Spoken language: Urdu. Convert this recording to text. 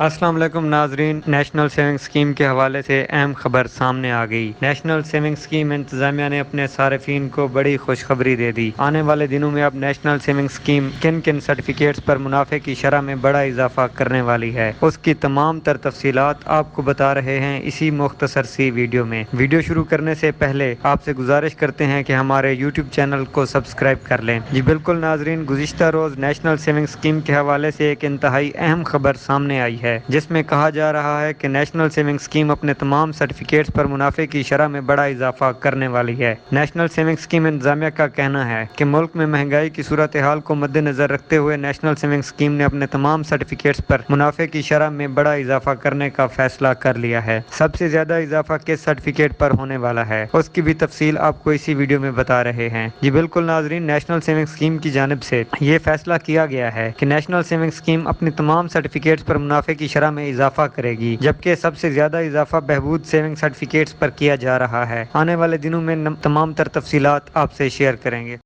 السلام علیکم ناظرین، نیشنل سیونگ اسکیم کے حوالے سے اہم خبر سامنے آ گئی۔ نیشنل سیونگ اسکیم انتظامیہ نے اپنے صارفین کو بڑی خوشخبری دے دی۔ آنے والے دنوں میں اب نیشنل سیونگ اسکیم کن کن سرٹیفکیٹس پر منافع کی شرح میں بڑا اضافہ کرنے والی ہے، اس کی تمام تر تفصیلات آپ کو بتا رہے ہیں اسی مختصر سی ویڈیو میں۔ ویڈیو شروع کرنے سے پہلے آپ سے گزارش کرتے ہیں کہ ہمارے یوٹیوب چینل کو سبسکرائب کر لیں۔ جی بالکل ناظرین، گزشتہ روز نیشنل سیونگ اسکیم کے حوالے سے ایک انتہائی اہم خبر سامنے آئی ہے، جس میں کہا جا رہا ہے کہ نیشنل سیونگ اسکیم اپنے تمام سرٹیفکیٹس پر منافع کی شرح میں بڑا اضافہ کرنے والی ہے۔ نیشنل سیونگ اسکیم انتظامیہ کا کہنا ہے کہ ملک میں مہنگائی کی صورتحال کو مد نظر رکھتے ہوئے نیشنل سیونگ اسکیم نے اپنے تمام سرٹیفکیٹس پر منافع کی شرح میں بڑا اضافہ کرنے کا فیصلہ کر لیا ہے۔ سب سے زیادہ اضافہ کس سرٹیفکیٹ پر ہونے والا ہے، اس کی بھی تفصیل آپ کو اسی ویڈیو میں بتا رہے ہیں۔ جی بالکل ناظرین، نیشنل سیونگ اسکیم کی جانب سے یہ فیصلہ کیا گیا ہے کہ نیشنل سیونگ اسکیم اپنی تمام سرٹیفکیٹس پر منافع کی شرح میں اضافہ کرے گی، جبکہ سب سے زیادہ اضافہ بہبود سیونگ سرٹیفکیٹس پر کیا جا رہا ہے۔ آنے والے دنوں میں تمام تر تفصیلات آپ سے شیئر کریں گے۔